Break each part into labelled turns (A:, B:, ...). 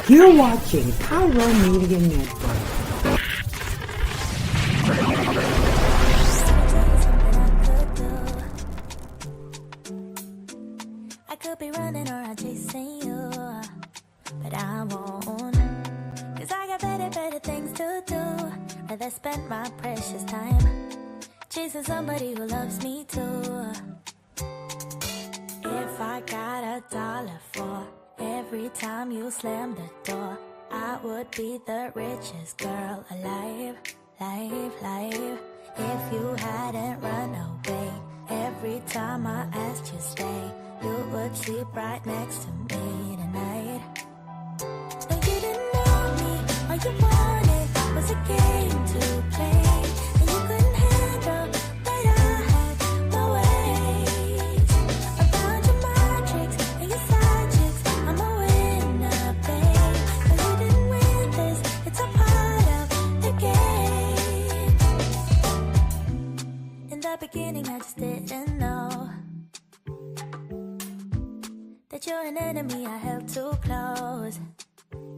A: You're watching Pyro Media Network.
B: I could be running or I'm chasing you, but I won't. Cause I got better things to do. Rather spend my precious time chasing somebody who loves me too. If I got $1 for every time you slam the door, I would be the richest girl alive, life. If you hadn't run away every time I asked you stay, you would sleep right next to me tonight. No, you didn't know me, all you wanted was a game to play, and you couldn't handle that I had my ways. I found your magics and your side chicks, I'm a winner, babe. No, you didn't win this, it's a part of the game. In the beginning I just didn't know that you're an enemy I held too close.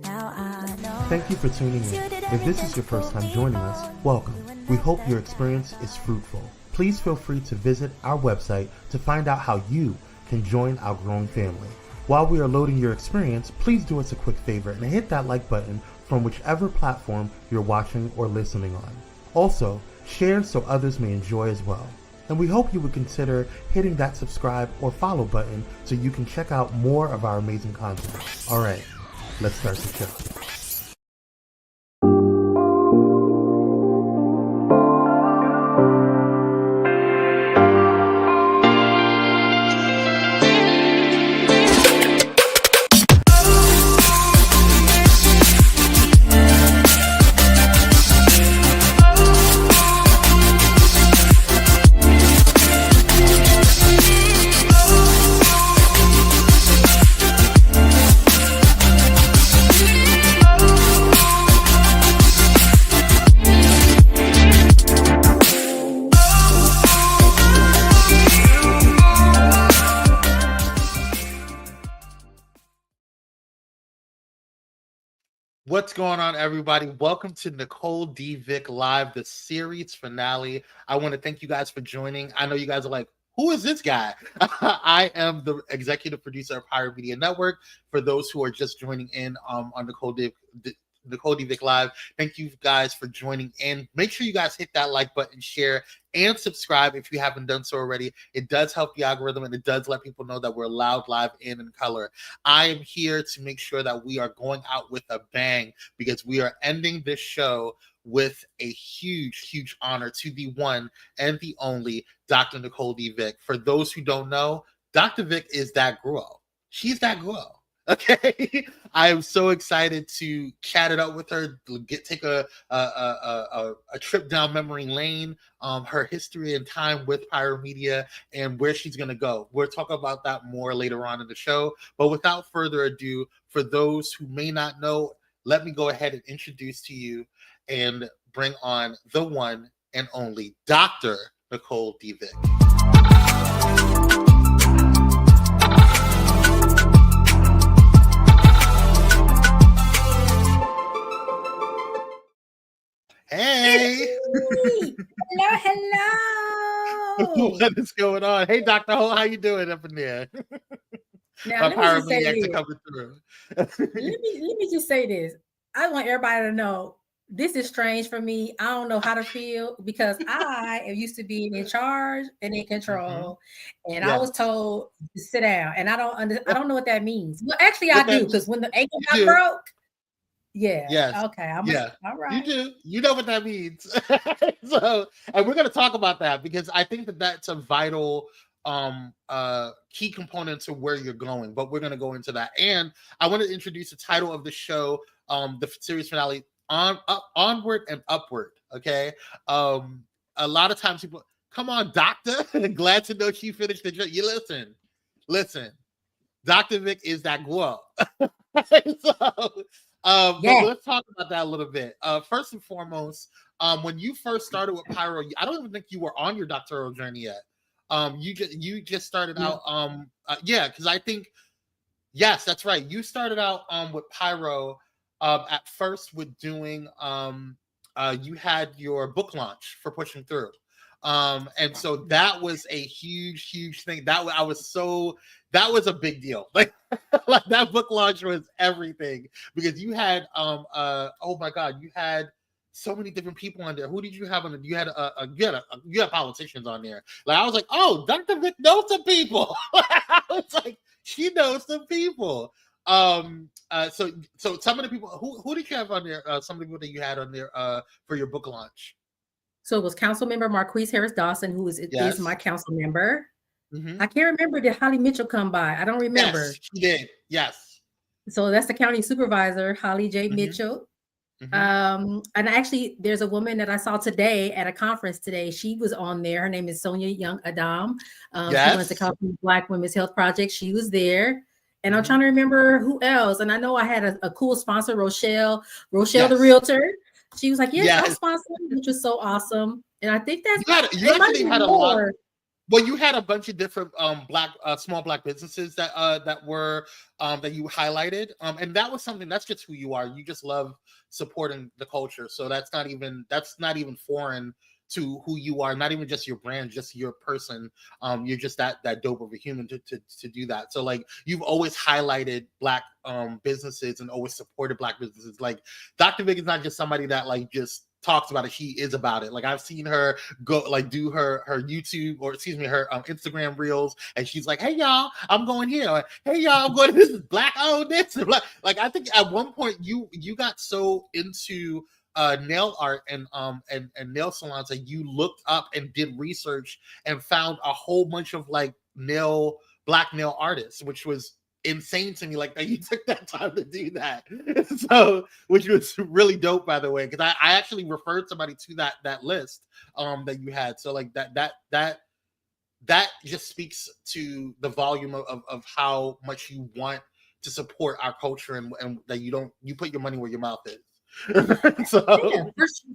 B: Now I know.
C: Thank you for tuning in. If this is your first time joining us, welcome. We hope your experience is fruitful. Please feel free to visit our website to find out how you can join our growing family. While we are loading your experience, please do us a quick favor and hit that like button from whichever platform you're watching or listening on. Also, share so others may enjoy as well. And we hope you would consider hitting that subscribe or follow button so you can check out more of our amazing content. All right, let's start the show.
D: What's going on, everybody? Welcome to Nicole D. Vick Live, the series finale. I want to thank you guys for joining. I know you guys are like, who is this guy? I am the executive producer of Pyro Media Network. For those who are just joining in on Nicole D. Vick Live, thank you guys for joining in. Make sure you guys hit that like button, share, and subscribe if you haven't done so already. It does help the algorithm, and it does let people know that we're loud, live, and in color. I am here to make sure that we are going out with a bang, because we are ending this show with a huge honor to the one and the only Dr. Nicole D. Vick. For those who don't know, Dr. Vick is that girl. She's that girl. Okay, I am so excited to chat it up with her, take a trip down memory lane, her history and time with Pyro Media, and where she's going to go. We'll talk about that more later on in the show. But without further ado, for those who may not know, let me go ahead and introduce to you and bring on the one and only Dr. Nicole D. Vick. Hey!
E: Hello.
D: What is going on? Hey, Dr. Ho, how you doing up in there?
E: Now, let me just say this.
D: Coming through.
E: let me just say this. I want everybody to know this is strange for me. I don't know how to feel, because I am used to being in charge and in control, and I was told to sit down, and I don't know what that means. Well, actually, I do, because when the ankle got broke. Yeah.
D: Yes.
E: Okay. All right.
D: You do. You know what that means. So, and we're going to talk about that, because I think that that's a vital key component to where you're going. But we're going to go into that. And I want to introduce the title of the show, the series finale, Onward and Upward. Okay. A lot of times people, come on, doctor. Glad to know she finished the trip. You listen. Dr. Vick is that girl. But let's talk about that a little bit. First and foremost, when you first started with Pyro, I don't even think you were on your doctoral journey yet. You just started out. Because I think Yes, that's right. You started out with Pyro at first with doing you had your book launch for Pushing Through. And so that was a huge thing. That was a big deal. Like like that book launch was everything because you had oh my god, you had so many different people on there. Who did you have on there? You had politicians on there. Like I was like, oh, Dr. Vick knows some people. I was like, she knows some people. So some of the people who did you have on there? Some of the people that you had on there for your book launch.
E: So it was Council Member Marquise Harris Dawson, who is my council member. I can't remember, did Holly Mitchell come by? I don't remember.
D: Yes, she did. Yes.
E: So that's the county supervisor, Holly J. Mitchell. And actually, there's a woman that I saw today at a conference today. She was on there. Her name is Sonia Young Adam. She runs the California Black Women's Health Project. She was there. And I'm trying to remember who else. And I know I had a cool sponsor, Rochelle the realtor. She was like, yes, I'll sponsor, which was so awesome. And I think that's
D: you actually had a lot. Well, you had a bunch of different small black businesses that were that you highlighted, and that was something that's just who you are. You just love supporting the culture, so that's not even foreign to who you are. Not even just your brand, just your person. You're just that dope of a human to do that. So like you've always highlighted black businesses and always supported black businesses. Like Dr. Vick is not just somebody that like just talks about it, she is about it. Like I've seen her go like do her YouTube or excuse me her Instagram reels, and she's like, hey y'all, I'm going here, or, hey y'all, I'm going to this black owned this. Like I think at one point you got so into nail art and nail salons that you looked up and did research and found a whole bunch of like black nail artists, which was insane to me, like that you took that time to do that. So which was really dope, by the way, because I actually referred somebody to that list that you had. So like that just speaks to the volume of how much you want to support our culture and that you put your money where your mouth is. So
E: yeah,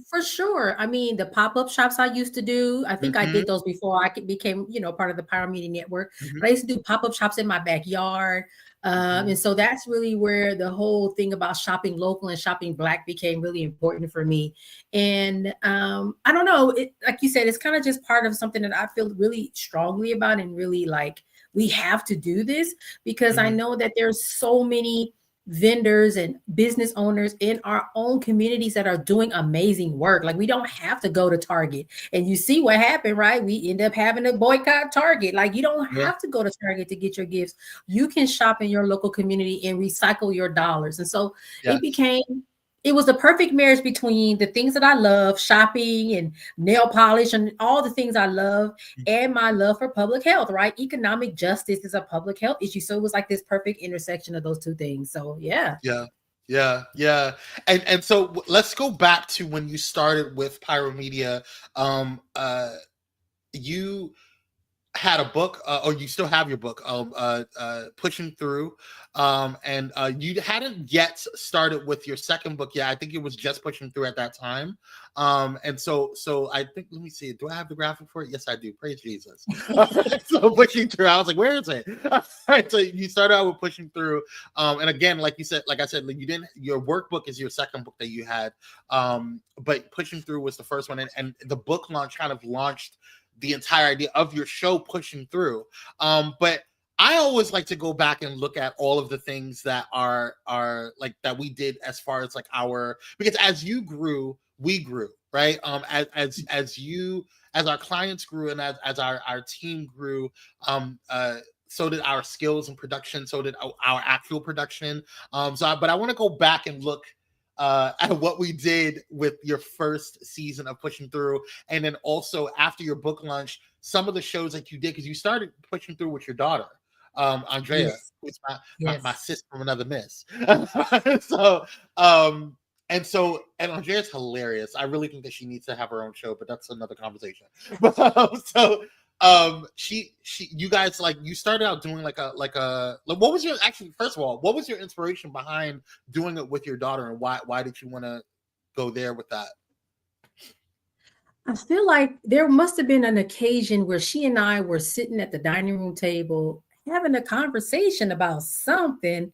E: for sure. I mean, the pop-up shops I used to do, I think I did those before I became, part of the Pyro Media Network. But I used to do pop-up shops in my backyard. And so that's really where the whole thing about shopping local and shopping black became really important for me. And I don't know, like you said, it's kind of just part of something that I feel really strongly about and really like, we have to do this because I know that there's so many vendors and business owners in our own communities that are doing amazing work. Like we don't have to go to Target, and you see what happened, right? We end up having to boycott Target. Like you don't have to go to Target to get your gifts. You can shop in your local community and recycle your dollars. And so it was the perfect marriage between the things that I love, shopping and nail polish and all the things I love, and my love for public health, right? Economic justice is a public health issue. So it was like this perfect intersection of those two things. So yeah.
D: And so let's go back to when you started with Pyro Media. You had a book, or you still have your book, Pushing Through, and you hadn't yet started with your second book yet. I think it was just Pushing Through at that time, and so I think, let me see, do I have the graphic for it? Yes, I do. Praise Jesus. So Pushing Through, I was like, where is it? All right, so you started out with Pushing Through, and again, like I said, you didn't. Your workbook is your second book that you had, but Pushing Through was the first one, and the book launch kind of launched the entire idea of your show, Pushing Through. But I always like to go back and look at all of the things that are like that we did as far as like because as you grew, we grew, right? As our clients grew and as our team grew, so did our skills and production, so did our actual production. But I want to go back and look at what we did with your first season of Pushing Through, and then also after your book launch, some of the shows that you did, because you started Pushing Through with your daughter, Andrea, who's my sister from another miss. And Andrea's hilarious. I really think that she needs to have her own show, but that's another conversation. You guys, like, you started out doing like what was your, actually, first of all, what was your inspiration behind doing it with your daughter, and why did you want to go there with that?
E: I feel like there must have been an occasion where she and I were sitting at the dining room table having a conversation about something,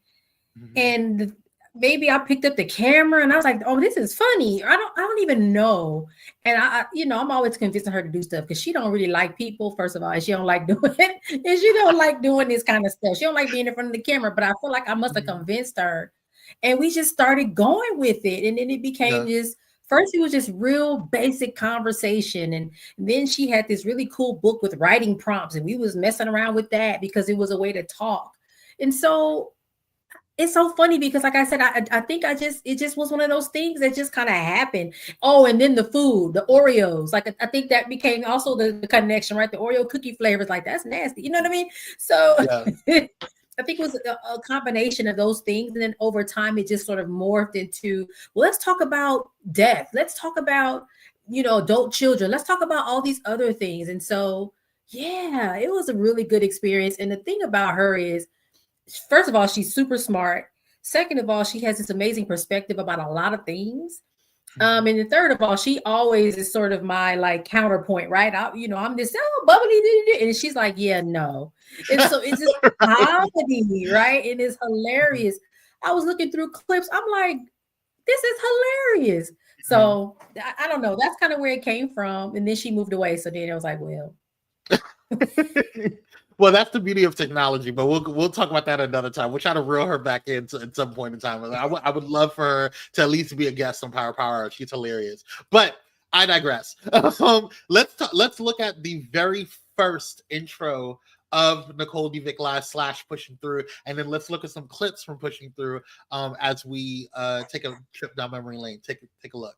D: Mhm.
E: and maybe I picked up the camera and I was like, oh, this is funny. I don't even know. And I'm always convincing her to do stuff because she don't really like people, first of all, and she don't like doing it. And she don't like doing this kind of stuff. She don't like being in front of the camera, but I feel like I must have convinced her. And we just started going with it. And then it became just, first it was just real basic conversation. And then she had this really cool book with writing prompts. And we was messing around with that because it was a way to talk. And so it's so funny because, like I said, I think it just was one of those things that just kind of happened. Oh, and then the food, the Oreos, like I think that became also the connection, right? The Oreo cookie flavors, like that's nasty. You know what I mean? So I think it was a combination of those things. And then over time, it just sort of morphed into, well, let's talk about death. Let's talk about, adult children. Let's talk about all these other things. And so, yeah, it was a really good experience. And the thing about her is, first of all, she's super smart. Second of all, she has this amazing perspective about a lot of things. And the third of all, she always is sort of my like counterpoint, right? I'm this bubbly, and she's like, yeah, no. And so it's just comedy, right? And it's hilarious. I was looking through clips. I'm like, this is hilarious. So I don't know. That's kind of where it came from. And then she moved away. So then it was like, well.
D: Well, that's the beauty of technology, but we'll talk about that another time. We'll try to reel her back in at some point in time. I would love for her to at least be a guest on Power Power. She's hilarious, but I digress. Let's look at the very first intro of Nicole D. Vick Live / Pushing Through, and then let's look at some clips from Pushing Through as we take a trip down memory lane. Take a look.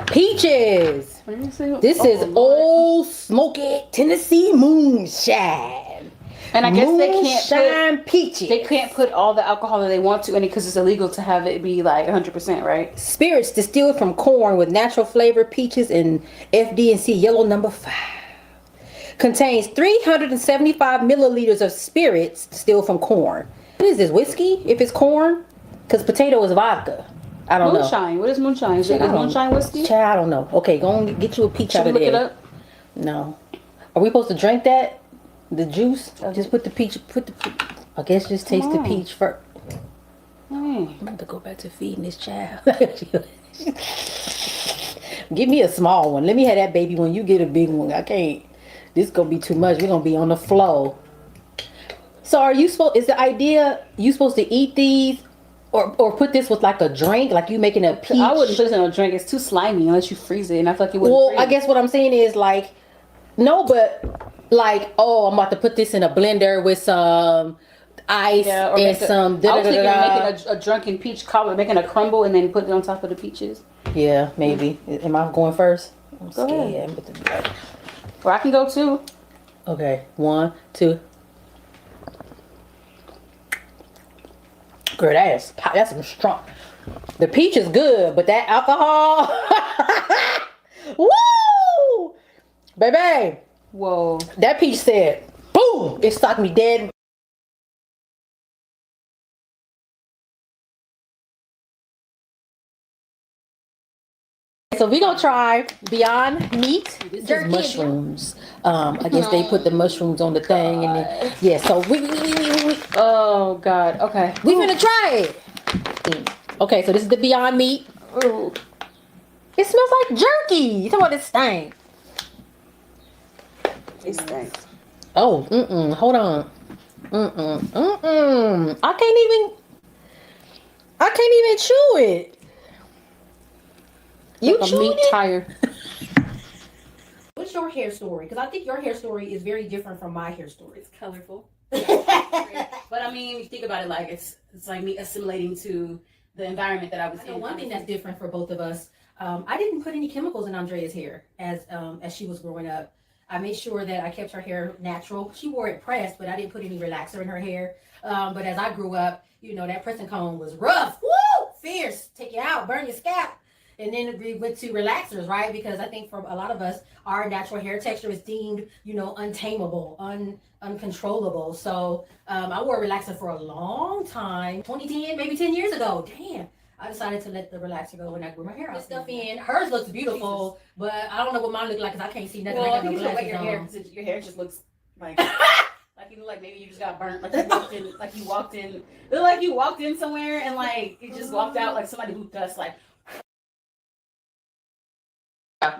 E: Peaches. This is Old Smoky Tennessee moonshine.
F: And I guess
E: moonshine peaches.
F: They can't put all the alcohol that they want to in it because it's illegal to have it be like 100%, right?
E: Spirits distilled from corn with natural flavor, peaches, and FD&C yellow number 5. Contains 375 milliliters of spirits distilled from corn. What is this, whiskey? If it's corn? Because potato is vodka. I don't know.
F: Moonshine. What is moonshine? Is it moonshine whiskey?
E: Child, I don't know. Okay, go and get you a peach out of there.
F: Should we look it up?
E: No. Are we supposed to drink that? The juice? Just put the peach. I guess just taste the peach first. I'm going to go back to feeding this child. Give me a small one. Let me have that baby one. You get a big one. I can't. This is going to be too much. We're going to be on the flow. So is the idea you supposed to eat these? Or put this with like a drink, like you making a peach.
F: I wouldn't put this in a drink. It's too slimy unless you freeze it, and I feel like it wouldn't.
E: Well, I guess what I'm saying is like, no, but like, I'm about to put this in a blender with some ice and some.
F: I was thinking making a drunken peach cobbler, making a crumble, and then put it on top of the peaches.
E: Yeah, maybe. Am I going first? I'm
F: go
E: scared.
F: Ahead. Or I can go too.
E: Okay, 1, 2. Girl, that's some strong. The peach is good, but that alcohol. Woo! Baby.
F: Whoa.
E: That peach said, boom! It stopped me dead. So we're going to try Beyond Meat. This is mushrooms. I guess they put the mushrooms on the thing. And then, yeah, so we.
F: Oh, God. Okay.
E: We're going to try it. Okay, so this is the Beyond Meat.
F: Ooh.
E: It smells like jerky. You talking about this thing?
F: It stinks.
E: Oh, hold on. I can't even chew it. You
F: like a meat tire.
E: What's your hair story? Because I think your hair story is very different from my hair story.
F: It's colorful. But I mean, if you think about it, like it's like me assimilating to the environment that I was in.
E: One thing that's different for both of us, I didn't put any chemicals in Andrea's hair as she was growing up. I made sure that I kept her hair natural. She wore it pressed, but I didn't put any relaxer in her hair. But as I grew up, you know, that pressing comb was rough, woo, fierce, take you out, burn your scalp. And then we went to relaxers, right? Because I think for a lot of us, our natural hair texture is deemed, you know, untamable, uncontrollable. So I wore a relaxer for a long time, 2010, maybe 10 years ago. Damn. I decided to let the relaxer go when I grew my hair out. This stuff in. Hers looks beautiful, but I don't know what mine look like because I can't see nothing.
F: Well,
E: I got no
F: you look like
E: glasses on.
F: your hair just looks like like you look like maybe you just got burnt. Like you walked in, look like you walked in somewhere and like you just walked out like somebody who dust like.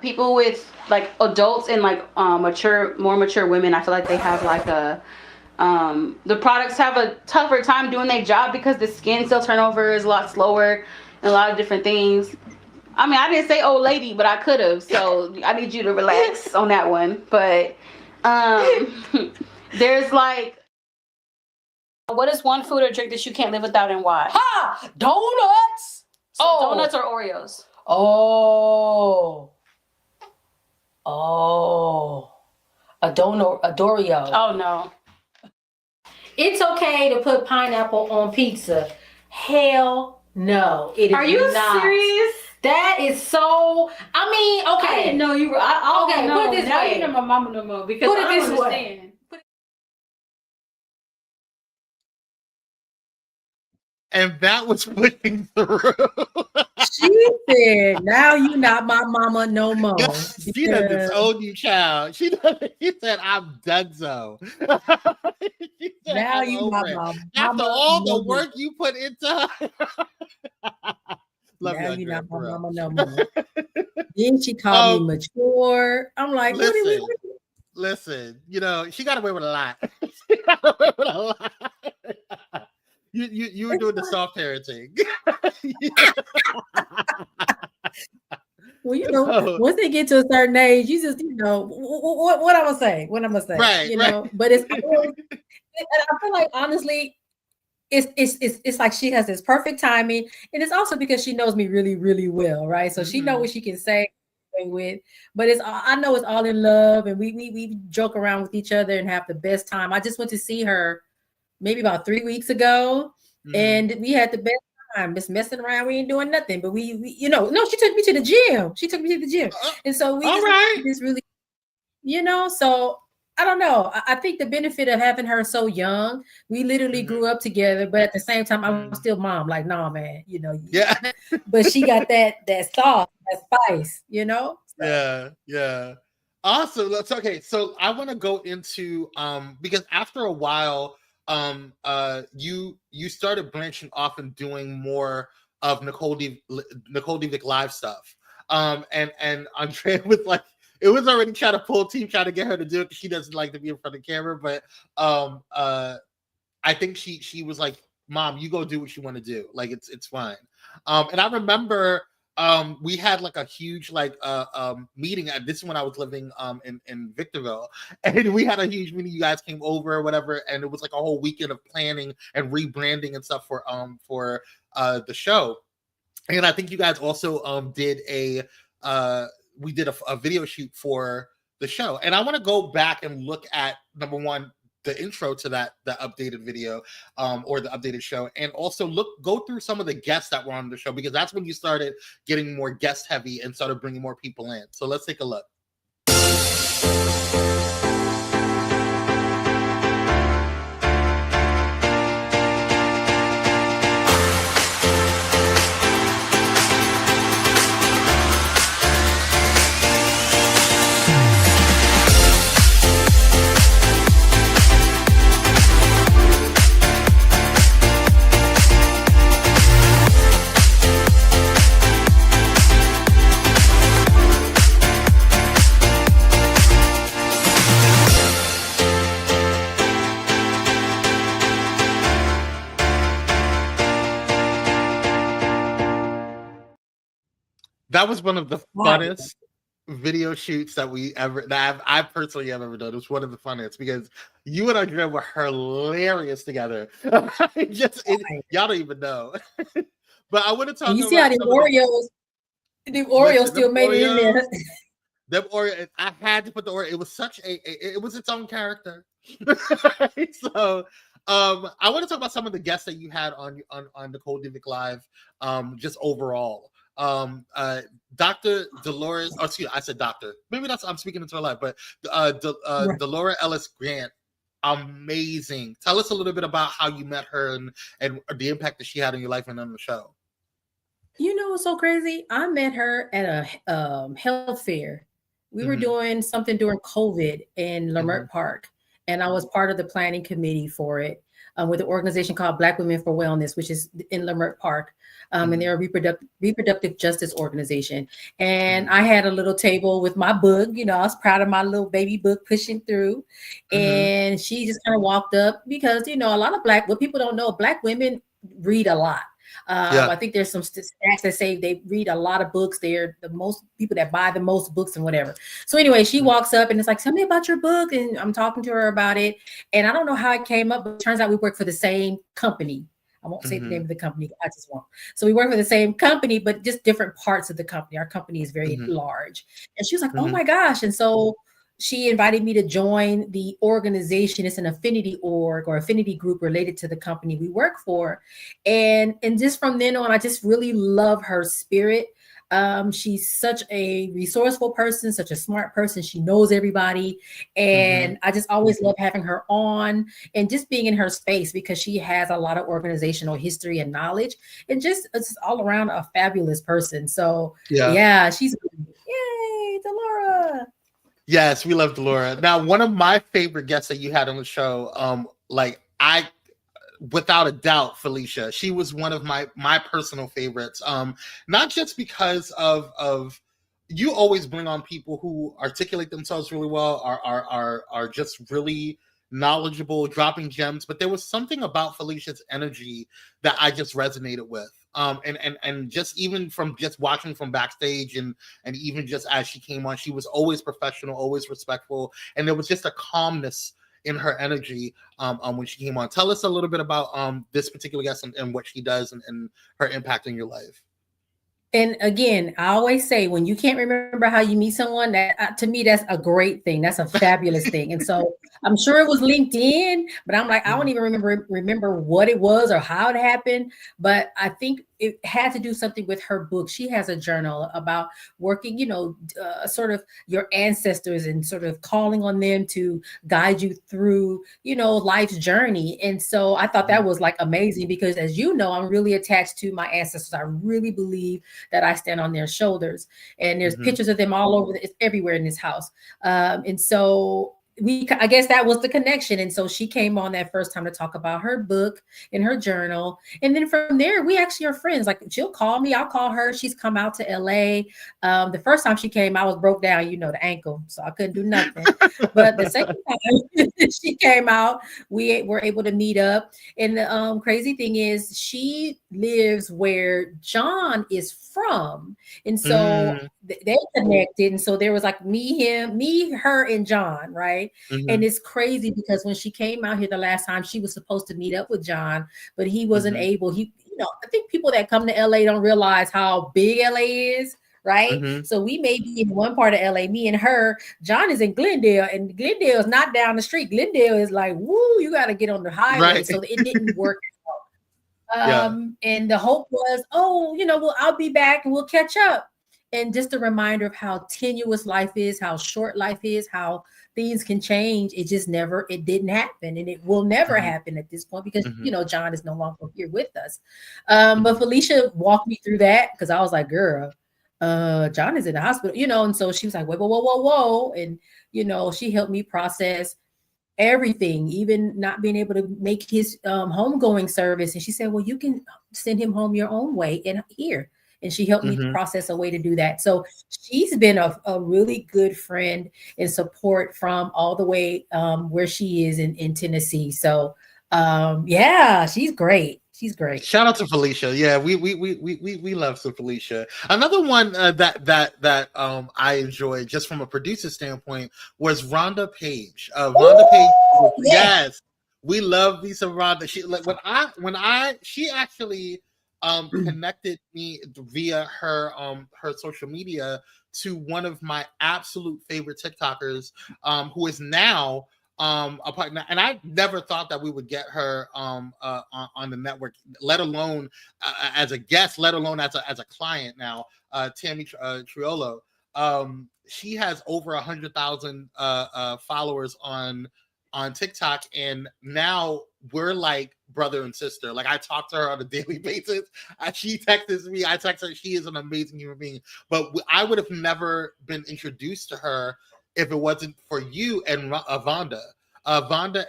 F: People with like adults and like more mature women, I feel like they have like a the products have a tougher time doing their job because the skin cell turnover is a lot slower and a lot of different things. I mean, I didn't say old lady, but I could have, so I need you to relax on that one. But there's like, what is one food or drink that you can't live without and why?
E: Ha! Donuts!
F: So donuts or Oreos?
E: A Doreo.
F: Oh no.
E: It's okay to put pineapple on pizza. Hell no. It is
F: Are you
E: not.
F: serious?
E: That is so. I mean, okay.
F: I didn't know you were.
E: Okay,
F: no,
E: put it this
F: now
E: way.
F: you know my mama no more because
E: Put it
F: I
E: this
F: don't
E: way.
F: understand.
D: And that was pushing through.
A: She said, "Now you not my mama no more."
D: She doesn't disown you, child. She said, "I'm done so." She said,
A: Now
D: "I'm
A: you
D: over
A: my
D: it."
A: mama.
D: After all
A: no
D: the work you put into her. Love
A: now
D: you,
A: you not
D: Andrea,
A: my
D: for real.
A: mama no more. Then she called me mature. I'm like, what did we?
D: Listen, you know, she got away with a lot. She got away with a lot. You were doing the soft parenting.
A: Well, you know, once they get to a certain age, you just, you know, what I'm gonna say. What I'm gonna say.
D: Right,
A: you
D: right.
A: know, but it's always, and I feel like honestly, it's like she has this perfect timing, and it's also because she knows me really, really well, right? So she knows what she can say with, but I know it's all in love, and we joke around with each other and have the best time. I just went to see her maybe about 3 weeks ago, and we had the best time, just messing around. We ain't doing nothing, but we you know, no, she took me to the gym. She took me to the gym, and so we just really, you know, so. I don't know. I think the benefit of having her so young, we literally grew up together, but at the same time, I'm still mom. Like, nah, man, you know.
D: Yeah.
A: But she got that sauce, that spice, you know.
D: So. Yeah. Awesome. That's okay. So I want to go into because after a while, you started branching off and doing more of Nicole D Vick live stuff. And Andrea was like, it was already trying to pull team, trying to get her to do it because she doesn't like to be in front of the camera. But I think she was like, "Mom, you go do what you want to do. Like it's fine." And I remember we had like a huge meeting. This is when I was living in Victorville, and we had a huge meeting. You guys came over or whatever, and it was like a whole weekend of planning and rebranding and stuff for the show. And I think you guys also did a video shoot for the show. And I want to go back and look at, number one, the intro to the updated video or the updated show, and also go through some of the guests that were on the show, because that's when you started getting more guest heavy and started bringing more people in. So let's take a look. That was one of the funnest video shoots that I personally have ever done. It was one of the funnest because you and Andrea were hilarious together. Y'all don't even know. But I want to talk.
A: And you see how the Oreos.
E: The Oreo still made it in there.
D: Them Oreo, I had to put the Oreo. It was such it was its own character. So, I want to talk about some of the guests that you had on Nicole Vick Live, just overall. Dr. Dolores, oh, excuse me, I said doctor. Maybe that's I'm speaking into her life, but
E: Right.
D: Dolores Ellis Grant, amazing. Tell us a little bit about how you met her and the impact that she had on your life and on the show.
E: You know what's so crazy? I met her at a health fair. We were doing something during COVID in Leimert Park, and I was part of the planning committee for it with an organization called Black Women for Wellness, which is in Leimert Park, and they're a reproductive justice organization. And I had a little table with my book. You know, I was proud of my little baby book pushing through, and she just kind of walked up because, you know, a lot of what people don't know, Black women read a lot. I think there's some stats that say they read a lot of books. They're the most people that buy the most books and whatever. So anyway, she walks up and it's like, tell me about your book. And I'm talking to her about it. And I don't know how it came up, but it turns out we work for the same company. I won't say the name of the company. I just won't. So we work for the same company, but just different parts of the company. Our company is very large. And she was like, oh my gosh. And so she invited me to join the organization. It's an affinity org or affinity group related to the company we work for. And just from then on, I just really love her spirit. She's such a resourceful person, such a smart person. She knows everybody. And I just always love having her on and just being in her space because she has a lot of organizational history and knowledge and just it's all around a fabulous person. So yeah, she's yay, Delora.
D: Yes, we love Delora. Now, one of my favorite guests that you had on the show, without a doubt, Felicia. She was one of my personal favorites. Not just because of you always bring on people who articulate themselves really well, are just really knowledgeable, dropping gems. But there was something about Felicia's energy that I just resonated with. And just even from just watching from backstage and even just as she came on, she was always professional, always respectful, and there was just a calmness in her energy when she came on. Tell us a little bit about this particular guest and what she does and her impact in your life.
E: And again, I always say when you can't remember how you meet someone, that to me, that's a great thing. That's a fabulous thing. And so I'm sure it was LinkedIn, but I'm like, I don't even remember what it was or how it happened. But I think it had to do something with her book. She has a journal about working, you know, sort of your ancestors and sort of calling on them to guide you through, you know, life's journey. And so I thought that was like amazing because, as you know, I'm really attached to my ancestors. I really believe that I stand on their shoulders, and there's pictures of them all over. It's everywhere in this house. And so I guess that was the connection. And so she came on that first time to talk about her book and her journal. And then from there, we actually are friends. Like she'll call me, I'll call her. She's come out to LA. The first time she came, I was broke down, you know, the ankle. So I couldn't do nothing. But the second time she came out, we were able to meet up. And the crazy thing is she lives where John is from. And so they connected. And so there was like me, her, and John, right? And it's crazy because when she came out here the last time, she was supposed to meet up with John, but he wasn't able. You know, I think people that come to LA don't realize how big LA is, right? So we may be in one part of LA, me and her. John is in Glendale, and Glendale is not down the street. Glendale is like, woo, you got to get on the highway. Right. So it didn't work. And the hope was, oh, you know, well, I'll be back and we'll catch up. And just a reminder of how tenuous life is, how short life is, how things can change. It didn't happen. And it will never happen at this point because, you know, John is no longer here with us. But Felicia walked me through that because I was like, girl, John is in the hospital, you know? And so she was like, whoa. And, you know, she helped me process everything, even not being able to make his homegoing service. And she said, well, you can send him home your own way and here. And she helped me process a way to do that. So she's been a really good friend and support from all the way where she is in Tennessee. So yeah, she's great. She's great.
D: Shout out to Felicia. Yeah, we love some Felicia. Another one that I enjoyed just from a producer standpoint was Rhonda Page. Rhonda Page. Yes, we love Lisa Rhonda. She actually connected me via her social media to one of my absolute favorite TikTokers, who is now a partner. And I never thought that we would get her on the network, let alone as a guest, let alone as a client now. Tammy Triolo. She has over 100,000 followers on TikTok, and now we're like brother and sister. Like, I talk to her on a daily basis. She texts me, I text her. She is an amazing human being. But I would have never been introduced to her if it wasn't for you and Vonda. Vonda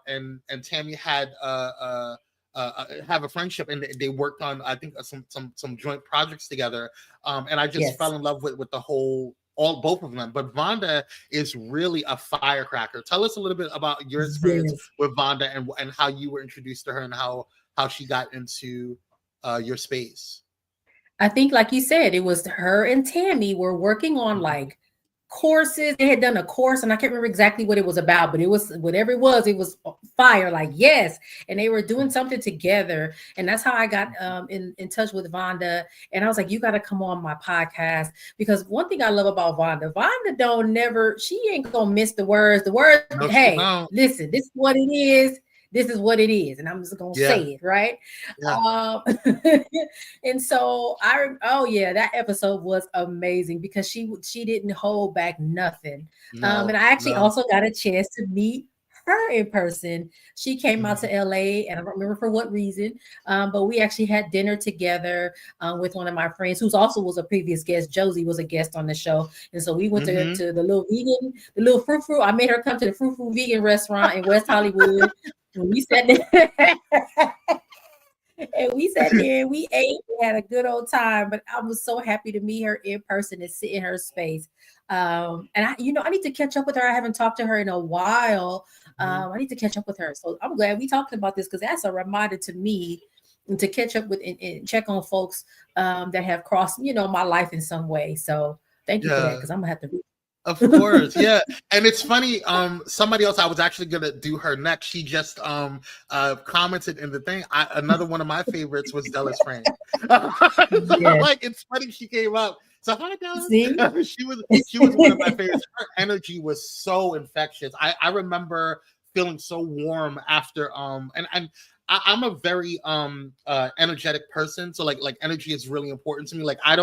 D: and Tammy had have a friendship, and they worked on, I think, some joint projects together. And I just fell in love with the whole, both of them. But Vonda is really a firecracker. Tell us a little bit about your experience with Vonda and how you were introduced to her and how she got into your space.
A: I think, like you said, it was her and Tammy were working on like courses. They had done a course, and I can't remember exactly what it was about, but it was whatever it was fire, like, yes. And they were doing something together, and that's how I got in touch with Vonda. And I was like, you got to come on my podcast, because one thing I love about Vonda she ain't gonna miss the words. No, hey, listen, this is what it is. This is what it is, and I'm just gonna say it, right? Yeah. And so that episode was amazing because she didn't hold back nothing. And I actually also got a chance to meet her in person. She came out to LA, and I don't remember for what reason, but we actually had dinner together with one of my friends who also was a previous guest. Josie was a guest on the show, and so we went to the little frou-frou. I made her come to the frou-frou vegan restaurant in West Hollywood. And we sat there and we ate, we had a good old time. But I was so happy to meet her in person and sit in her space. And I need to catch up with her. I haven't talked to her in a while. I need to catch up with her. So I'm glad we talked about this, because that's a reminder to me to catch up with and check on folks that have crossed, my life in some way. So thank you for that, because I'm gonna have to.
D: Of course, yeah. And it's funny, somebody else, I was actually gonna do her next. She just commented in the thing. Another one of my favorites was Della's friend. Like, it's funny she came up. So hi, Della. She was one of my favorites. Her energy was so infectious. I remember feeling so warm after and I'm a very energetic person, so like energy is really important to me. Like, a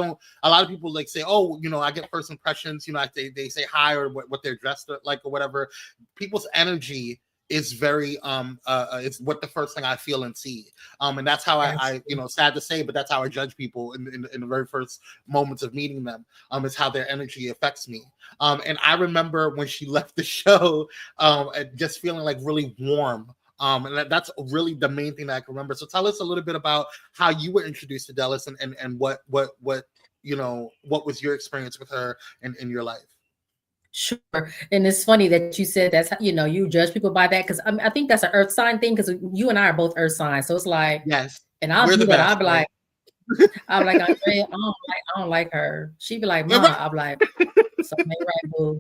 D: lot of people like say, oh, I get first impressions, they say hi or what they're dressed like or whatever. People's energy is very it's what the first thing I feel and see, and that's how I sad to say, but that's how I judge people in the very first moments of meeting them. Is how their energy affects me. And I remember when she left the show, just feeling like really warm. And that's really the main thing that I can remember. So tell us a little bit about how you were introduced to Dallas, and what was your experience with her in your life.
A: Sure. And it's funny that you said that's how, you judge people by that, because I think that's an earth sign thing, because you and I are both earth signs. So it's like,
D: yes.
A: And I'll be that. I'll be like, Andrea, I don't like her. She'd be like, Mom, I'll be like, something ain't right, boo.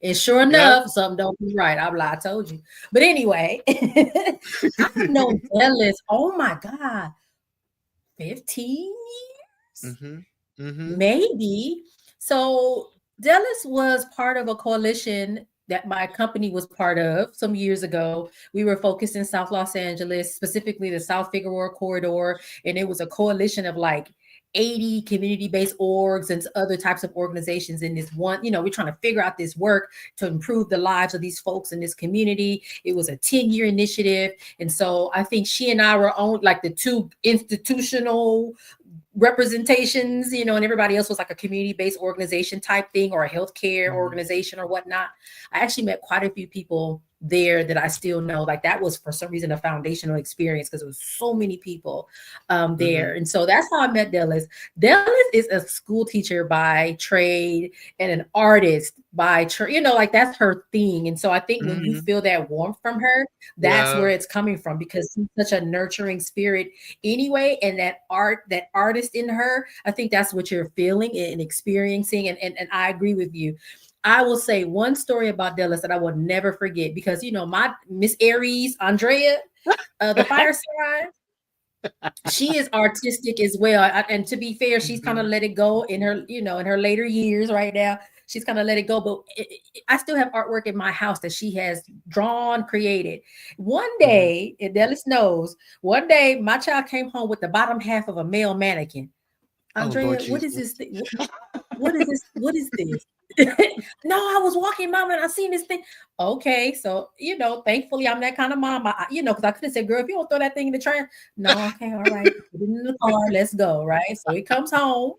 A: And sure enough, something don't be right. I'm like, I told you. But anyway, I've known Dallas, oh my God, 15 years? Maybe. So Dallas was part of a coalition that my company was part of some years ago. We were focused in South Los Angeles, specifically the South Figueroa corridor. And it was a coalition of like 80 community-based orgs and other types of organizations in this one. We're trying to figure out this work to improve the lives of these folks in this community. It was a 10-year initiative. And so I think she and I were on like the two institutional representations, and everybody else was like a community-based organization type thing, or a healthcare organization or whatnot. I actually met quite a few people there that I still know. Like, that was for some reason a foundational experience, because there was so many people there. And so that's how I met Dallas. Dallas is a school teacher by trade and an artist by trade, like that's her thing. And so I think when you feel that warmth from her, that's where it's coming from, because she's such a nurturing spirit anyway. And that artist in her, I think that's what you're feeling and experiencing. And I agree with you. I will say one story about Dallas that I will never forget, because my Miss Aries, Andrea, the fire sign,
E: She is artistic as well. And to be fair, she's kind of let it go in her, in her later years right now. She's kind of let it go, but I still have artwork in my house that she has drawn, created. One day, and Dallas knows, one day my child came home with the bottom half of a male mannequin. Andrea, what is this thing? What is this? What is this? No, I was walking, Mom, and I seen this thing. Okay, so thankfully I'm that kind of mom. Because I could have said, "Girl, if you don't throw that thing in the trash," no, okay, all right, put it in the car, let's go, right? So he comes home.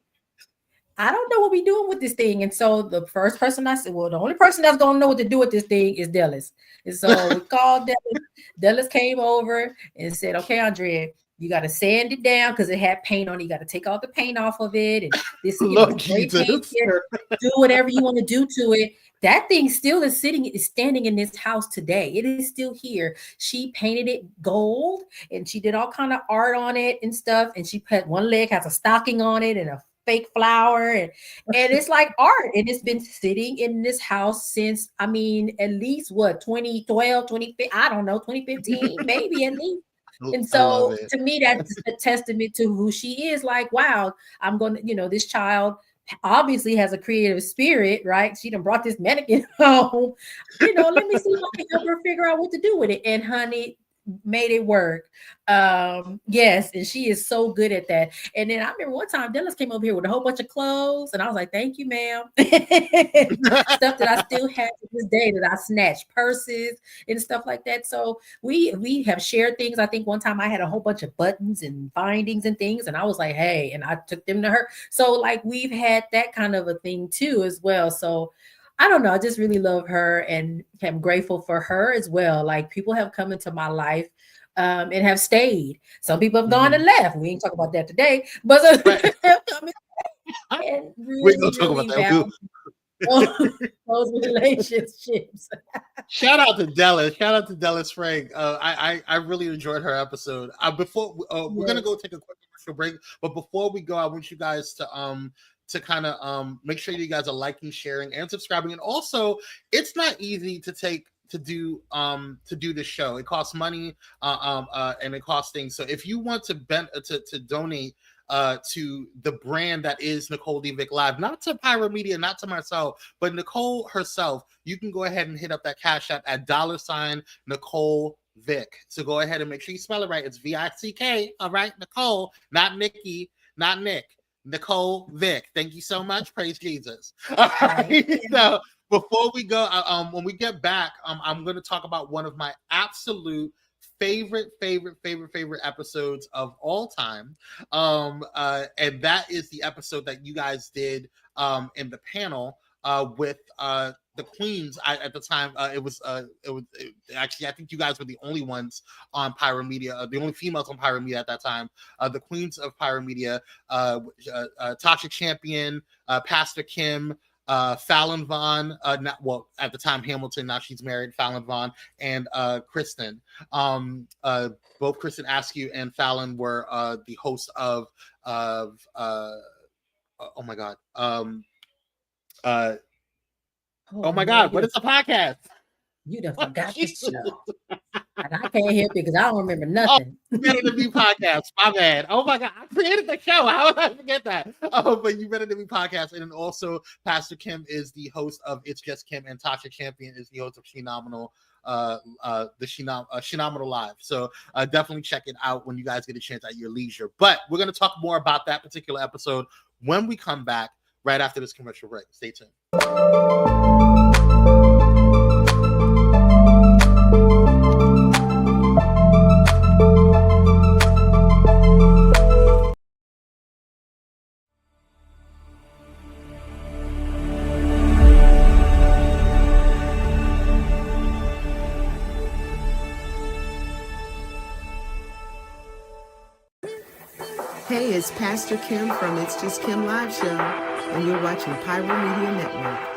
E: I don't know what we're doing with this thing, and so the first person I said, well, the only person that's gonna know what to do with this thing is Dallas. And so we called Dallas. Dallas came over and said, "Okay, Andrea, you got to sand it down because it had paint on it. You got to take all the paint off of it. And this great paint here. Do whatever you want to do to it." That thing still is standing in this house today. It is still here. She painted it gold and she did all kind of art on it and stuff. And she put one leg has a stocking on it and a fake flower. And it's like art. And it's been sitting in this house since, at least 2012, 2015, I don't know, 2015, maybe at least. And so to me, that's a testament to who she is. Like, wow, I'm going to, this child obviously has a creative spirit, right? She done brought this mannequin home. Let me see if I can help her figure out what to do with it. And honey, made it work. Yes, and she is so good at that. And then I remember one time Dallas came over here with a whole bunch of clothes, and I was like, "Thank you, ma'am." Stuff that I still have to this day that I snatched, purses and stuff like that. So we have shared things. I think one time I had a whole bunch of buttons and bindings and things, and I was like, "Hey," and I took them to her. So like we've had that kind of a thing too as well. So I don't know. I just really love her and I'm grateful for her as well. Like people have come into my life and have stayed. Some people have gone and left. We ain't talk about that today, but have come and really, we're gonna talk about that. Those relationships.
D: Shout out to Dallas. Shout out to Dallas Frank. I really enjoyed her episode. Before we're gonna go take a quick commercial break, but before we go, I want you guys to kind of make sure you guys are liking, sharing, and subscribing. And also, it's not easy to do this show. It costs money and it costs things. So if you want to donate to the brand that is Nicole D. Vick Live, not to Pyro Media, not to myself, but Nicole herself, you can go ahead and hit up that Cash App at $ Nicole Vick. So go ahead and make sure you spell it right. It's Vick. All right, Nicole, not Nikki, not Nick. Nicole Vick. Thank you so much. Praise Jesus. All right. So before we go, when we get back, I'm going to talk about one of my absolute favorite episodes of all time. And that is the episode that you guys did in the panel with the queens. At the time, it was actually, I think you guys were the only ones on Pyro Media, the only females on Pyro Media at that time. The queens of Pyro Media, Tasha Champion, Pastor Kim, Fallon Vaughn, at the time Hamilton, now she's married, Fallon Vaughn, and Kristen. Both Kristen Askew and Fallon were the hosts of oh my God. Oh my God, what is the podcast?
E: You done forgot the show. And I can't help it because I don't remember nothing.
D: Oh, Better Than Me podcast. My bad. Oh my God, I created the show. How would I forget that? Oh, but You Better Than Me podcast. And then also Pastor Kim is the host of It's Just Kim, and Tasha Champion is the host of Phenomenal Live. So definitely check it out when you guys get a chance at your leisure. But we're going to talk more about that particular episode when we come back right after this commercial break. Stay tuned.
G: Hey, it's Pastor Kim from It's Just Kim Live Show, and you're watching Pyro Media Network.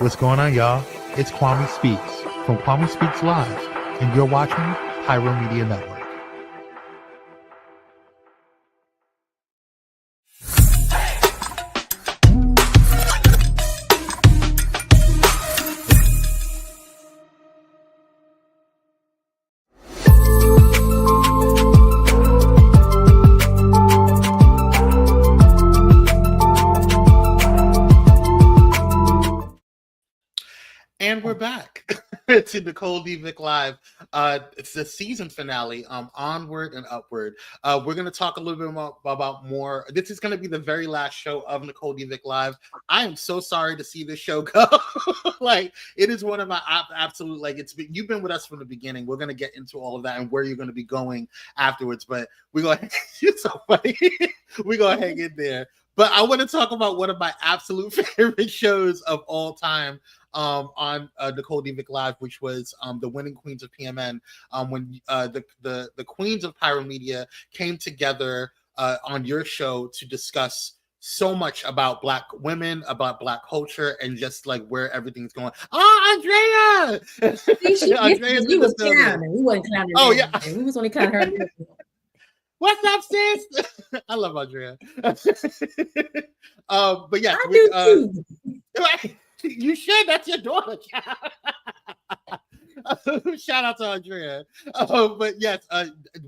C: What's going on, y'all? It's Kwame Speaks from Kwame Speaks Live, and you're watching Pyro Media Network.
D: And we're back. It's Nicole D. Vick Live. It's the season finale, Onward and Upward. We're going to talk a little bit more about more. This is going to be the very last show of Nicole D. Vick Live. I am so sorry to see this show go. Like, it is one of my absolute, like, you've been with us from the beginning. We're going to get into all of that and where you're going to be going afterwards. But we're going to, you're so funny. We're going to hang in there. But I want to talk about one of my absolute favorite shows of all time. On Nicole D. Vick Live, which was the Winning Queens of PMN, when the Queens of Pyro Media came together on your show to discuss so much about Black women, about Black culture, and just like where everything's going. Oh, Andrea!
E: Andrea's we was clowning. We wasn't clowning.
D: Oh, yeah.
E: We was only clowning her.
D: What's up, sis? I love Andrea. But yeah,
E: I do too.
D: You should. That's your daughter. Shout out to Andrea. But yes,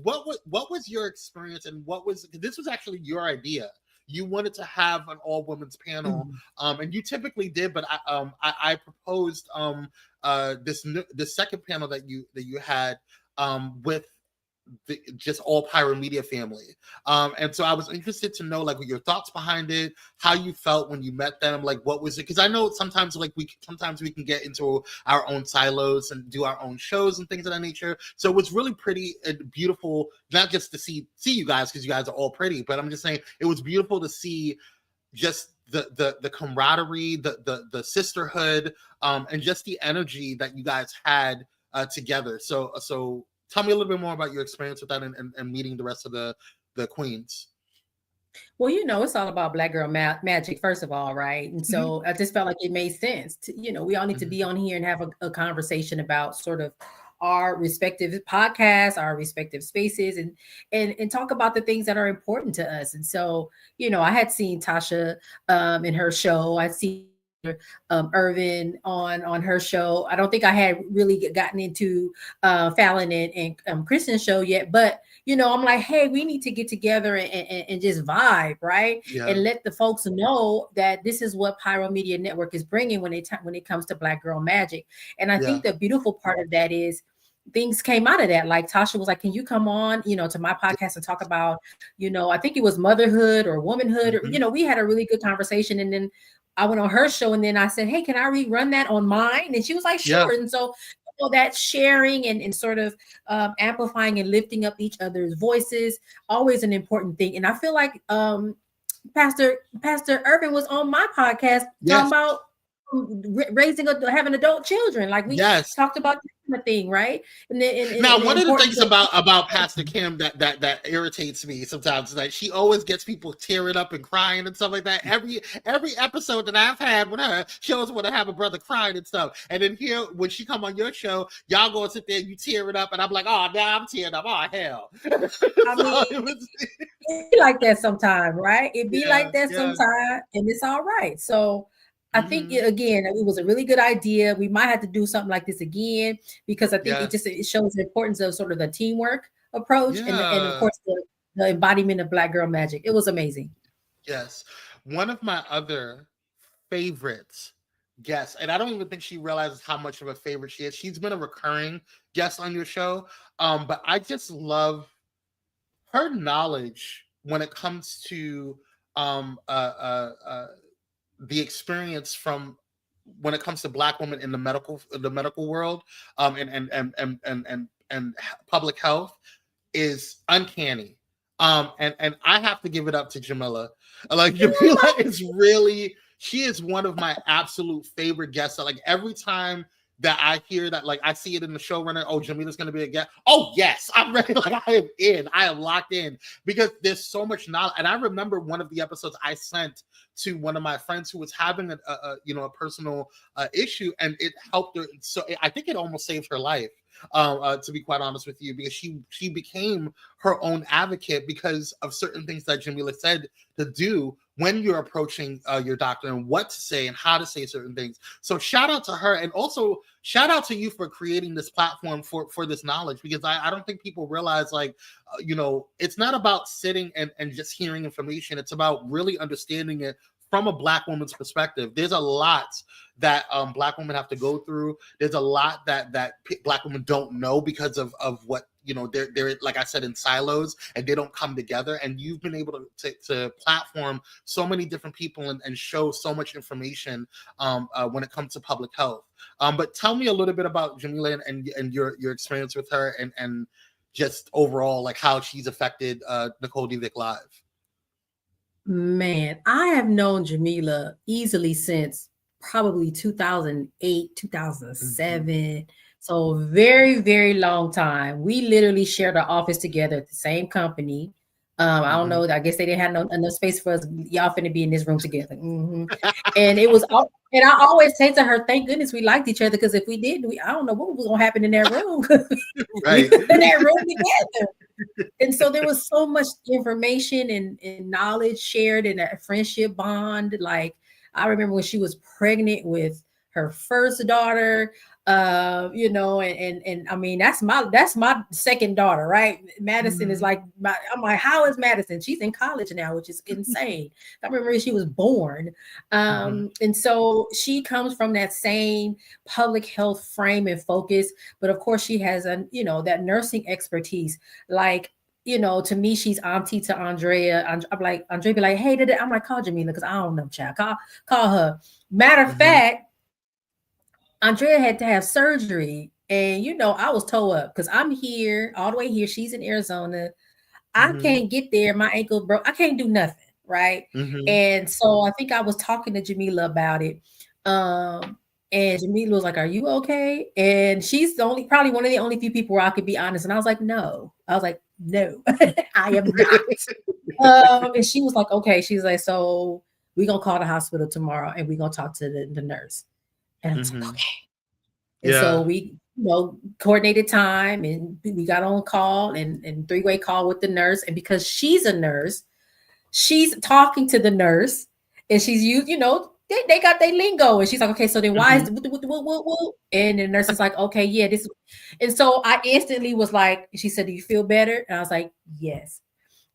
D: what was your experience, and this was actually your idea? You wanted to have an all women's panel, and you typically did, but I proposed this second panel that you had with just all Pyro Media family, and so I was interested to know like what your thoughts behind it, how you felt when you met them, like what was it? Because I know sometimes we can get into our own silos and do our own shows and things of that nature. So it was really pretty and beautiful, not just to see you guys because you guys are all pretty, but I'm just saying it was beautiful to see just the camaraderie, the sisterhood, and just the energy that you guys had together. So. Tell me a little bit more about your experience with that and meeting the rest of the queens.
E: Well, it's all about Black girl magic, first of all, right? And so I just felt like it made sense. We all need to be on here and have a conversation about sort of our respective podcasts, our respective spaces, and talk about the things that are important to us. And so, I had seen Tasha in her show. I'd seen Irvin on her show. I don't think I had really gotten into Fallon and Kristen's show yet, but I'm like, hey, we need to get together and just vibe, right? Yeah. And let the folks know that this is what Pyro Media Network is bringing when it comes to Black girl magic. And I think the beautiful part of that is things came out of that. Like Tasha was like, can you come on, to my podcast and talk about, I think it was motherhood or womanhood, or, we had a really good conversation. And then I went on her show and then I said, hey, can I rerun that on mine? And she was like, sure. Yeah. And so that sharing and sort of amplifying and lifting up each other's voices, always an important thing. And I feel like Pastor Urban was on my podcast talking about having adult children. Like we talked about that thing, right? And
D: now one of the things about Pastor Kim that irritates me sometimes is that she always gets people tearing up and crying and stuff like that. Every episode that I've had with her, she always want to have a brother crying and stuff. And then here, when she come on your show, y'all go and sit there, you tear it up, and I'm like, oh, now I'm tearing up. Oh, hell.
E: It be like that sometimes, right? It be like that sometimes, and it's all right. So I think again, it was a really good idea. We might have to do something like this again because I think it shows the importance of sort of the teamwork approach and of course the embodiment of Black girl magic. It was amazing.
D: Yes, one of my other favorites guests, and I don't even think she realizes how much of a favorite she is. She's been a recurring guest on your show, but I just love her knowledge when it comes to the experience from when it comes to Black women in the medical world, and public health is uncanny. And I have to give it up to Jamila. Like Jamila is really, she is one of my absolute favorite guests. Like every time that I hear that, like, I see it in the showrunner. Oh, Jamila's going to be a guest. Oh, yes, I'm ready. Like, I am in. I am locked in because there's so much knowledge. And I remember one of the episodes I sent to one of my friends who was having a personal issue, and it helped her. So I think it almost saved her life. To be quite honest with you, because she became her own advocate because of certain things that Jamila said to do when you're approaching your doctor, and what to say and how to say certain things. So shout out to her, and also shout out to you for creating this platform for this knowledge, because I don't think people realize, like, it's not about sitting and just hearing information. It's about really understanding it from a Black woman's perspective. There's a lot that Black women have to go through. There's a lot that Black women don't know because of what, they're, like I said, in silos, and they don't come together. And you've been able to platform so many different people and show so much information when it comes to public health. But tell me a little bit about Jamila and your experience with her, and just overall, like, how she's affected Nicole D. Vick Live.
A: Man, I have known Jamila easily since probably 2008, 2007. Mm-hmm. So very, very long time. We literally shared our office together at the same company. I don't know. I guess they didn't have enough space for us. Y'all finna be in this room together. Mm-hmm. And it was, and I always say to her, thank goodness we liked each other, because if we didn't, I don't know what was gonna happen in that room.
D: Right.
A: We were in that room together. And so there was so much information and knowledge shared, and a friendship bond. Like, I remember when she was pregnant with her first daughter. And I mean, that's my second daughter, right? Madison is like I'm like, how is Madison? She's in college now, which is insane. I remember when she was born. And so she comes from that same public health frame and focus, but of course she has that nursing expertise. Like, to me, she's auntie to Andrea. I'm like, Andrea be like, hey, I'm like, call Jamila, because I don't know, child. Call her. Matter of fact, Andrea had to have surgery, and I was towed up because I'm here all the way here. She's in Arizona. I can't get there. My ankle broke. I can't do nothing, right? And so I think I was talking to Jamila about it. And Jamila was like, "Are you okay?" And she's probably one of the only few people where I could be honest. And I was like, "No." I was like, "No, I am not." And she was like, "Okay." She's like, "So we're gonna call the hospital tomorrow, and we're gonna talk to the nurse." And I was like, okay. And so we, coordinated time, and we got on call and three-way call with the nurse. And because she's a nurse, she's talking to the nurse, and she's used, they got their lingo. And she's like, okay, so then why is what? And the nurse is like, okay, yeah, this. And so I instantly was like, she said, do you feel better? And I was like, yes.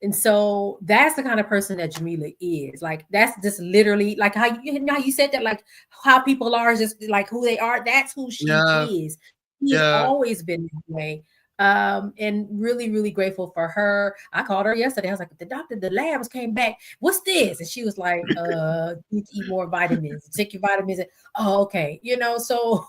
A: And so that's the kind of person that Jamila is. Like, that's just literally like how you said that, like how people are just like who they are. That's who she is. She's always been that way. And really, really grateful for her. I called her yesterday. I was like, the labs came back. What's this? And she was like, you need to eat more vitamins, take your vitamins. Oh, okay. So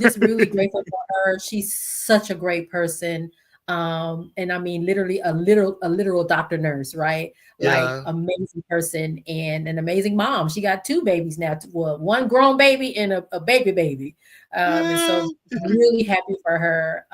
A: just really grateful for her. She's such a great person. And I mean, literally a literal doctor nurse, right? Like, amazing person and an amazing mom. She got two babies now, one grown baby and a baby. And so I'm really happy for her.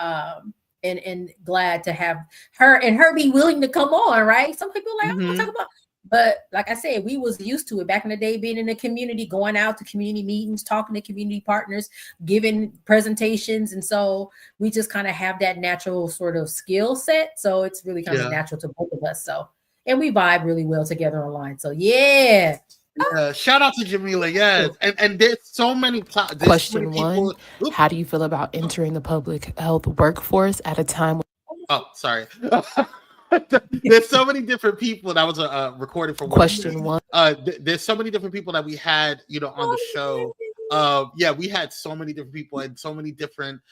A: And glad to have her and her be willing to come on, right? Some people are like, I don't want to talk about. But like I said, we was used to it back in the day, being in the community, going out to community meetings, talking to community partners, giving presentations. And so we just kind of have that natural sort of skill set. So it's really kind of natural to both of us. So, and we vibe really well together online. So yeah.
D: Shout out to Jamila. Yes. And there's so many
H: Question one, how do you feel about entering the public health workforce at a time?
D: Oh, sorry. There's so many different people. That was a recording for
H: question one.
D: There's so many different people that we had, on the show. We had so many different people and so many different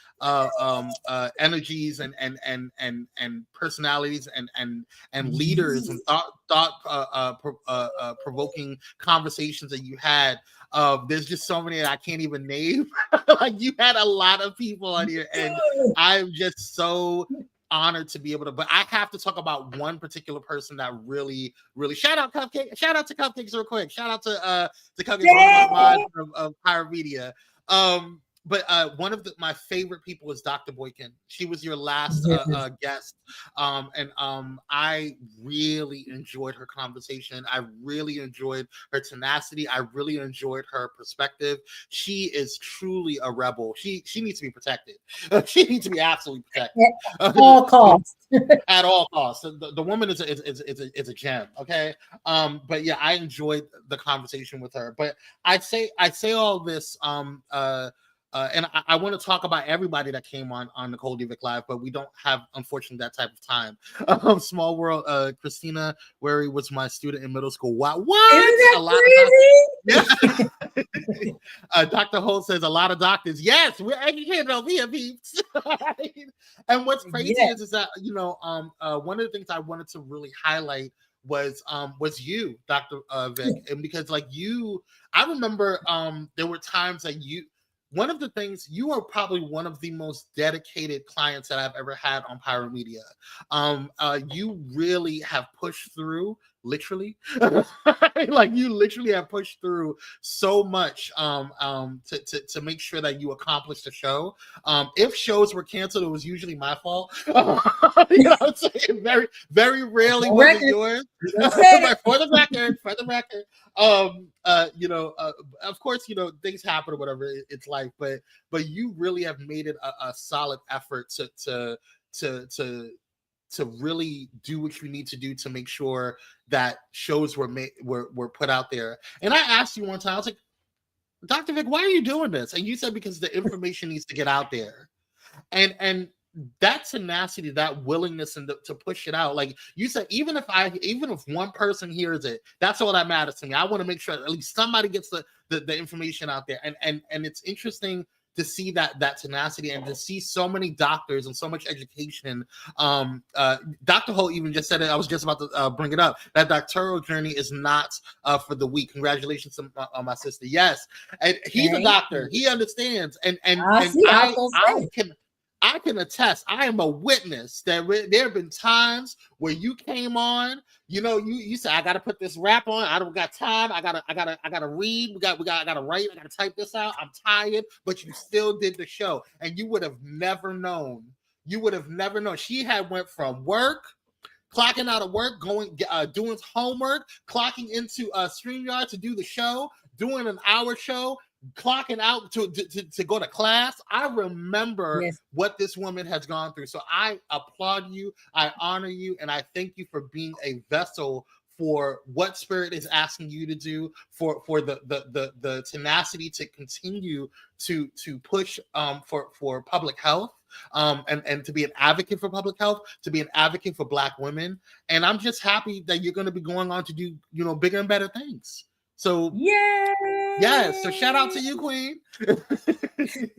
D: energies and personalities and leaders and thought provoking conversations that you had. There's just so many that I can't even name. Like, you had a lot of people on here, and I'm just so honored to be able to, but I have to talk about one particular person that really, really shout out to Cupcakes real quick. Shout out to Cupcakes, one of my mods of Pyro Media. one of my favorite people was Dr. Boykin. She was your last guest. And I really enjoyed her conversation. I really enjoyed her tenacity. I really enjoyed her perspective. She is truly a rebel. She needs to be protected. She needs to be absolutely protected.
A: At all costs.
D: At all costs. The woman is a gem. Okay. But yeah, I enjoyed the conversation with her. But I say all this and I want to talk about everybody that came on Nicole D. Vick Live, but we don't have, unfortunately, that type of time. Small world. Christina Wary was my student in middle school. Wow, what?
A: Isn't that
D: crazy? Yeah. Dr. Holt says a lot of doctors. Yes, we're educated over here, peeps. And what's crazy is that one of the things I wanted to really highlight was you, Dr. Vick, and because I remember there were times that one of the things, you are probably one of the most dedicated clients that I've ever had on Pyro Media. You really have pushed through, literally. You literally have pushed through so much to make sure that you accomplish the show. If shows were canceled, it was usually my fault. You know what I'm saying? Very, very rarely was it yours. For the record. Of course, things happen or whatever. It's life, but you really have made it a solid effort to really do what you need to do to make sure that shows were put out there. And I asked you one time, I was like, Dr. Vick, why are you doing this? And you said because the information needs to get out there. And that tenacity, that willingness, and to push it out, like you said, even if one person hears it, that's all that matters to me. I want to make sure at least somebody gets the information out there. And it's interesting to see that tenacity and to see so many doctors and so much education. Dr. Holt even just said it. I was just about to bring it up. That doctoral journey is not for the weak. Congratulations to my sister. Yes, and he's a doctor. He understands. And I can attest. I am a witness that there have been times where you came on. You said, I got to put this rap on. I don't got time. I gotta read. I gotta write. I gotta type this out. I'm tired, but you still did the show, and you would have never known. She had went from work, clocking out of work, going doing homework, clocking into StreamYard to do the show, doing an hour show, clocking out to go to class. I remember what this woman has gone through. So I applaud you, I honor you, and I thank you for being a vessel for what Spirit is asking you to do, for the tenacity to continue to push for public health, and to be an advocate for public health, to be an advocate for Black women. And I'm just happy that you're going to be going on to do bigger and better things. So so shout out to you, Queen.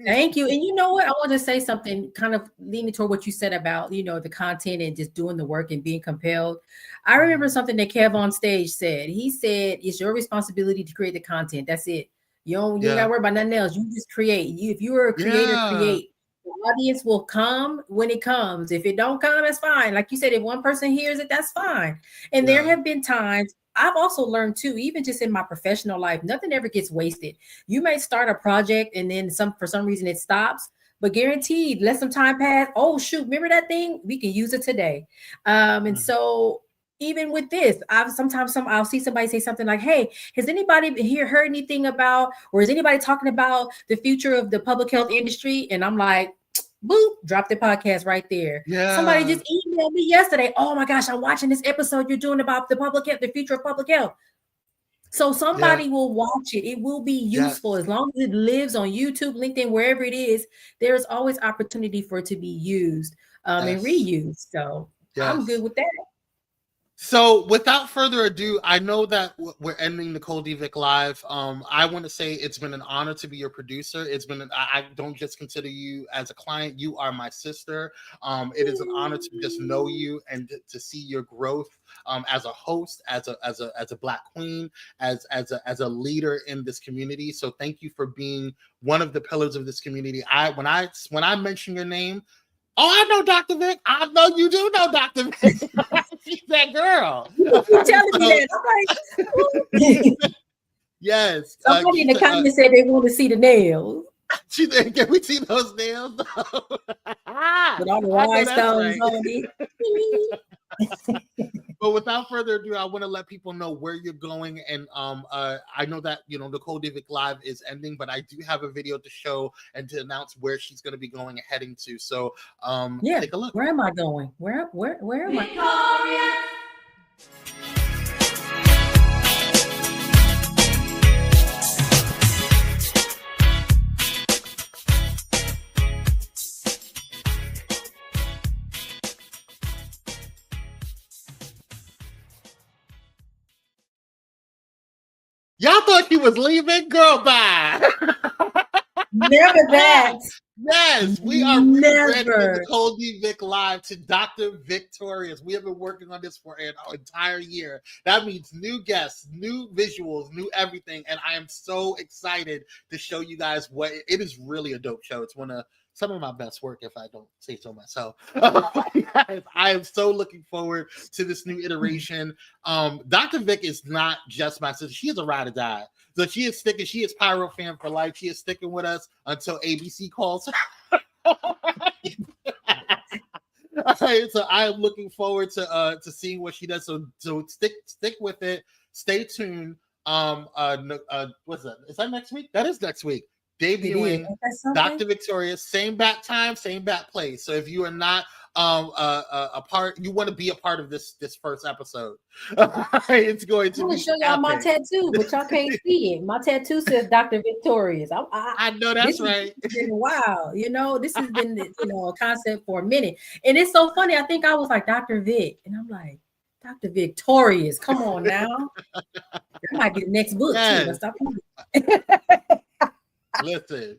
A: Thank you. And you know what? I want to say something kind of leaning toward what you said about, the content and just doing the work and being compelled. I remember something that Kev on stage said. He said, it's your responsibility to create the content. That's it. You don't got to worry about nothing else. You just create. If you are a creator, create. The audience will come when it comes. If it don't come, that's fine. Like you said, if one person hears it, that's fine. And there have been times I've also learned too, even just in my professional life, nothing ever gets wasted. You may start a project and then for some reason it stops, but guaranteed, let some time pass. Oh shoot, remember that thing? We can use it today. And so even with this, I'll see somebody say something like, hey, has anybody here heard anything about, or is anybody talking about the future of the public health industry? And I'm like, boop, drop the podcast right there. Somebody just emailed me yesterday. Oh my gosh, I'm watching this episode you're doing about the public health, the future of public health. So somebody will watch it. It will be useful as long as it lives on YouTube, LinkedIn, wherever it is. There is always opportunity for it to be used and reused. So I'm good with that.
D: So without further ado, I know that we're ending Nicole D. Vick Live. I want to say it's been an honor to be your producer. I don't just consider you as a client. You are my sister. It is an honor to just know you and to see your growth as a host, as a Black queen, as a leader in this community. So thank you for being one of the pillars of this community. When I mention your name, I know Dr. Vick. I know you do know Dr. Vick. She's that girl.
A: You telling me that? I'm like,
D: yes.
A: Somebody in the comments said they want to see the nails.
D: Can we see those nails?
E: With all the rhinestones on it.
D: But without further ado, I want to let people know where you're going. And I know that, Nicole D. Vick Live is ending, but I do have a video to show and to announce where she's going to be going and heading to. So take a look.
E: Where am I going? Where am I?
D: Y'all thought she was leaving? Girl, bye.
E: Never that.
D: Yes, we are rebranding Nicole D. Vick Live to Dr. Victorious. We have been working on this for an entire year. That means new guests, new visuals, new everything. And I am so excited to show you guys what it is. Really a dope show. It's some of my best work, if I don't say so myself. I am so looking forward to this new iteration. Dr. Vick is not just my sister. She is a ride or die. So she is sticking. She is Pyro fan for life. She is sticking with us until ABC calls. All right, so I am looking forward to seeing what she does. So stick with it. Stay tuned. What's that? Is that next week? That is next week. Debuting Dr. Victorious, same bat time, same bat place. So if you are not a part, you want to be a part of this first episode. It's going to.
E: I'm gonna show y'all my tattoo, but y'all can't see it. My tattoo says Dr. Victorious.
D: I know that's right.
E: Wow, this has been a concept for a minute, and it's so funny. I think I was like Dr. Vick, and I'm like Dr. Victorious. Come on now, that might be the next book too. Let's stop playing.
D: Listen,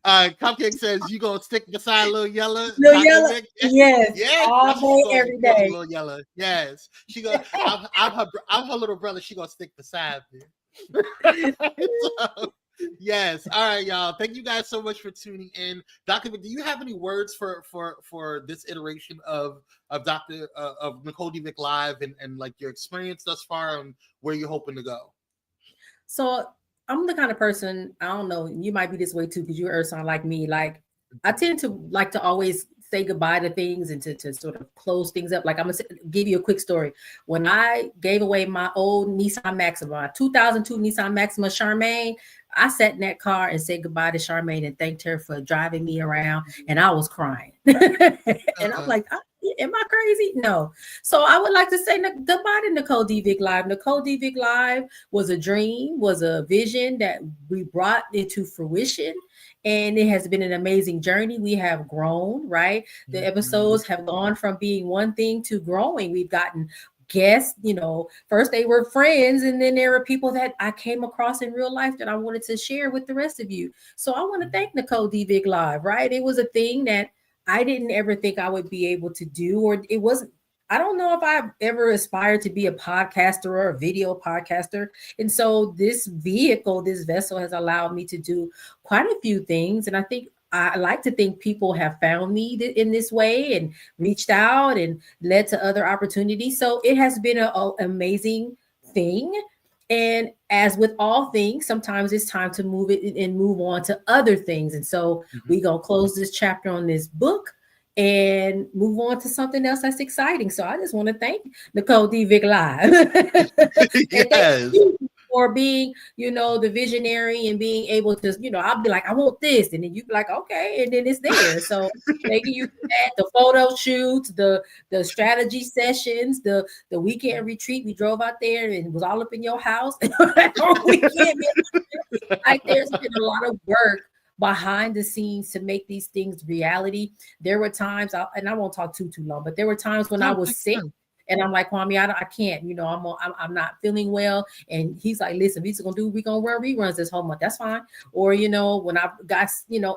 D: Cupcake says you gonna stick beside Little Yellow.
E: Little Yellow, yes, all day, every day.
D: Little Yellow, yes. She gonna. I'm her little brother. She gonna stick beside me. So, yes. All right, y'all. Thank you guys so much for tuning in. Dr. Vick, do you have any words for this iteration of Nicole D. Vick Live and like your experience thus far and where you're hoping to go?
E: So I'm the kind of person, I don't know, you might be this way too, because you sound like me. Like, I tend to like to always say goodbye to things and to sort of close things up. Like, I'm going to give you a quick story. When I gave away my old Nissan Maxima, 2002 Nissan Maxima Charmaine, I sat in that car and said goodbye to Charmaine and thanked her for driving me around. And I was crying. And I'm like, am I crazy? No. So I would like to say goodbye to Nicole D. Vick Live. Nicole D. Vick Live was a dream, was a vision that we brought into fruition. And it has been an amazing journey. We have grown, right? The episodes have gone from being one thing to growing. We've gotten guests, first they were friends, and then there were people that I came across in real life that I wanted to share with the rest of you. So I want to thank Nicole D. Vick Live, right? It was a thing that I didn't ever think I would be able to do, or it wasn't. I don't know if I've ever aspired to be a podcaster or a video podcaster. And so this vessel has allowed me to do quite a few things. And I like to think people have found me in this way and reached out and led to other opportunities. So it has been an amazing thing. And as with all things, sometimes it's time to move it and move on to other things. And so we're going to close this chapter on this book and move on to something else that's exciting. So I just want to thank Nicole D. Vick Live. Thank you for being, the visionary and being able to, I'll be like, I want this. And then you be like, okay. And then it's there. So thank you for that. The photo shoots, the strategy sessions, the weekend retreat. We drove out there and it was all up in your house. Like, there's been a lot of work behind the scenes to make these things reality. There were times, and I won't talk too long, but there were times when I was sick and I'm like, Kwame, I can't, I'm not feeling well. And he's like, listen, we're gonna run reruns this whole month. That's fine. Or, when I got,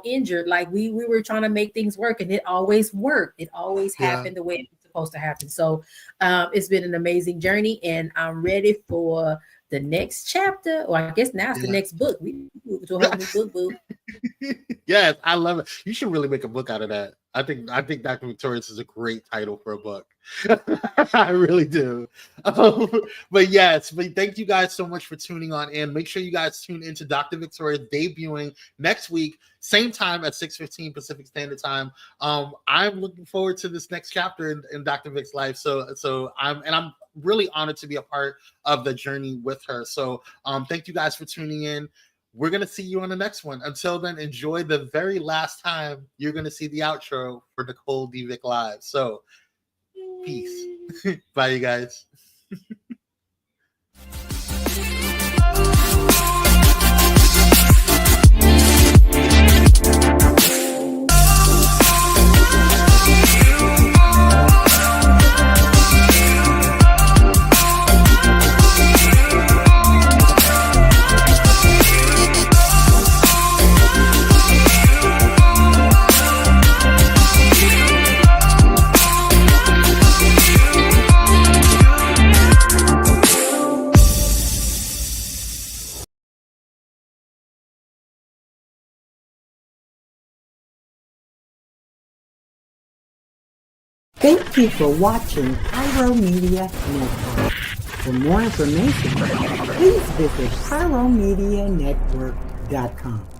E: injured, like we were trying to make things work, and it always worked. It always happened the way it was supposed to happen. So it's been an amazing journey, and I'm ready for the next chapter, or I guess now it's the next book. We move to a whole new book, boo.
D: Yes, I love it. You should really make a book out of that. I think Dr. Victorious is a great title for a book. I really do. But thank you guys so much for tuning on in. Make sure you guys tune into Dr. Victorious debuting next week, same time at 6:15 Pacific Standard Time. I'm looking forward to this next chapter in Dr. Vick's life. So I'm really honored to be a part of the journey with her. So thank you guys for tuning in. We're going to see you on the next one. Until then, enjoy the very last time you're going to see the outro for Nicole D. Vick Live. So peace. Bye, you guys.
I: Thank you for watching Pyro Media Network. For more information, please visit pyromedianetwork.com.